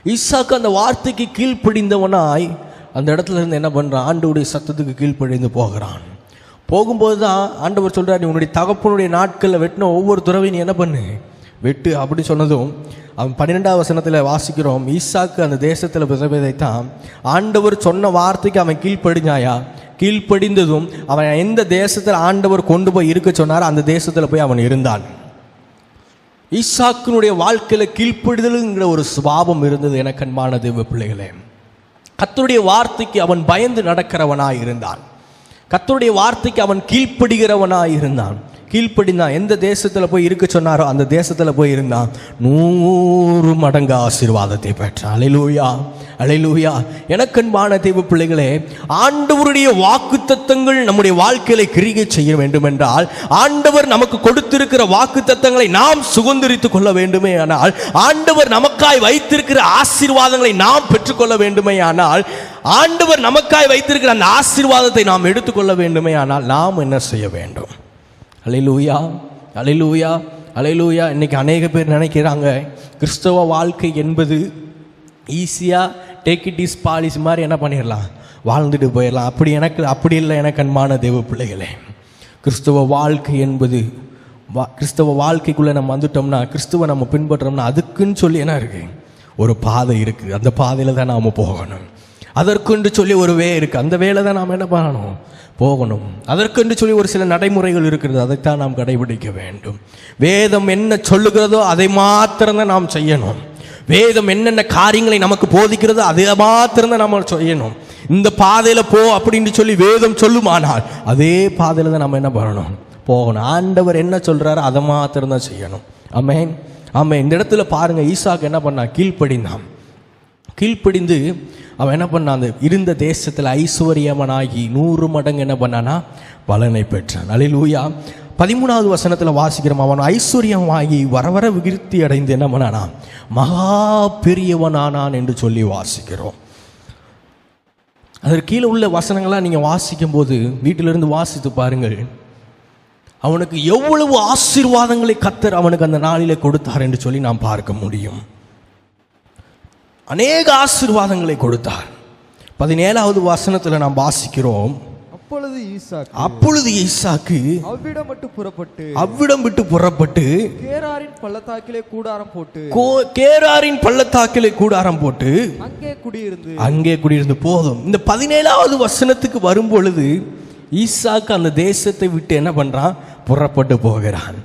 ஈசாக்கு அந்த வார்த்தைக்கு கீழ்ப்படிந்தவனாய் அந்த இடத்துல இருந்து என்ன பண்ணுறான், ஆண்டவருடைய சத்தத்துக்கு கீழ்ப்படிந்து போகிறான். போகும்போது தான் ஆண்டவர் சொல்கிறார், நீ உன்னுடைய தகப்பனுடைய நாட்களில் வெட்டின ஒவ்வொரு துறவையும் நீ என்ன பண்ணு, வெட்டு. அப்படி சொன்னதும் அவன் 12ஆம் வசனத்தில் வாசிக்கிறோம், ஈசாக்கு அந்த தேசத்தில் விதைத்தான். ஆண்டவர் சொன்ன வார்த்தைக்கு அவன் கீழ்ப்படிஞ்சாயா? கீழ்ப்படிந்ததும் அவன் எந்த தேசத்தில் ஆண்டவர் கொண்டு போய் இருக்க சொன்னார் அந்த தேசத்தில் போய் அவன் இருந்தான். ஈசாக்கினுடைய வாழ்க்கையில் கீழ்ப்படிதலுங்கிற ஒரு சுபாவம் இருந்தது. எனக்கு அன்பான தேவ பிள்ளைகளே, கர்த்தருடைய வார்த்தைக்கு அவன் பயந்து நடக்கிறவனாய் இருந்தான். கர்த்தருடைய வார்த்தைக்கு அவன் கீழ்ப்படுகிறவனாய் இருந்தான். கீழ்ப்படிந்தான். எந்த தேசத்தில் போய் இருக்க சொன்னாரோ அந்த தேசத்தில் போய் இருந்தான். 100 மடங்கு ஆசீர்வாதத்தை பெற்றான். அல்லேலூயா, அல்லேலூயா. எனக்கன்பான தேவ பிள்ளைகளே, ஆண்டவருடைய வாக்குத்தத்தங்கள் நம்முடைய வாழ்க்கையில கிரியை செய்ய வேண்டும் என்றால், ஆண்டவர் நமக்கு கொடுத்திருக்கிற வாக்குத்தத்தங்களை நாம் சுதந்திரித்துக் கொள்ள வேண்டுமே ஆனால், ஆண்டவர் நமக்காய் வைத்திருக்கிற ஆசீர்வாதங்களை நாம் பெற்றுக்கொள்ள வேண்டுமே ஆனால், ஆண்டவர் நமக்காய் வைத்திருக்கிற அந்த ஆசீர்வாதத்தை நாம் எடுத்துக்கொள்ள வேண்டுமே ஆனால் நாம் என்ன செய்ய வேண்டும்? அல்லேலூயா, அல்லேலூயா, அல்லேலூயா. இன்னைக்கு அநேக பேர் நினைக்கிறாங்க கிறிஸ்தவ வாழ்க்கை என்பது ஈஸியாக டேக் இட் இஸ் பாலிசி மாதிரி என்ன பண்ணிடலாம், வாழ்ந்துட்டு போயிடலாம். அப்படி இல்லை. எனக்கு அன்பான தேவ பிள்ளைகளே, கிறிஸ்தவ வாழ்க்கை என்பது கிறிஸ்தவ வாழ்க்கைக்குள்ளே நம்ம வந்துட்டோம்னா, கிறிஸ்துவை நம்ம பின்பற்றோம்னா அதுக்குன்னு சொல்லி என்ன இருக்குது, ஒரு பாதை இருக்குது. அந்த பாதையில் தான் நாம் போகணும். அதற்கென்று சொல்லி ஒரு வே இருக்குது. அந்த வேலை தான் நாம் என்ன பண்ணணும், போகணும். அதற்கென்று சொல்லி ஒரு சில நடைமுறைகள் இருக்கிறது, அதைத்தான் நாம் கடைபிடிக்க வேண்டும். வேதம் என்ன சொல்லுகிறதோ அதை மாத்திரம்தான் நாம் செய்யணும். வேதம் என்னென்ன காரியங்களை நமக்கு போதிக்கிறதோ அதை மாத்திரம்தான் நம்ம செய்யணும். இந்த பாதையில் போ அப்படின்னு சொல்லி வேதம் சொல்லுமானால் அதே பாதையில் தான் நம்ம என்ன பண்ணணும், போகணும். ஆண்டவர் என்ன சொல்கிறாரோ அதை மாத்திரம்தான் செய்யணும். ஆமென், ஆமென். இந்த இடத்துல பாருங்கள், ஈசாக்கு என்ன பண்ணான், கீழ்ப்படிந்தான். கீழ்ப்படிந்து அவன் என்ன பண்ணான், அந்த இருந்த தேசத்தில் ஐஸ்வர்யமனாகி 100 மடங்கு என்ன பண்ணானா, பலனை பெற்றான். அல்லேலூயா. 13வது வசனத்தில் வாசிக்கிறோம், அவன் ஐஸ்வர்யமாகி வர வர விருத்தி அடைந்து என்ன பண்ணானா, மகா பெரியவனானான் என்று சொல்லி வாசிக்கிறோம். அதற்கு கீழே உள்ள வசனங்கள்லாம் நீங்கள் வாசிக்கும் போது வீட்டிலிருந்து வாசித்து பாருங்கள், அவனுக்கு எவ்வளவு ஆசீர்வாதங்களை கர்த்தர் அவனுக்கு அந்த நாளிலே கொடுத்தார் என்று சொல்லி நாம் பார்க்க முடியும். அநேக ஆசீர்வாதங்களை கொடுத்தார். 17வது வசனத்தில் நாம் வாசிக்கிறோம், அப்பொழுது ஈசாக்கு அவ்விடம் விட்டு புறப்பட்டு கேராரின் பள்ளத்தாக்கிலே கூடாரம் போட்டு அங்கே குடியிருந்து போதும். இந்த 17வது வசனத்துக்கு வரும் பொழுது ஈசாக்கு அந்த தேசத்தை விட்டு என்ன பண்றான், புறப்பட்டு போகிறான்.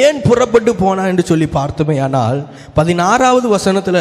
ஏன் புறப்பட்டு போனான் என்று சொல்லி பார்த்தோமே ஆனால் 16வது வசனத்துல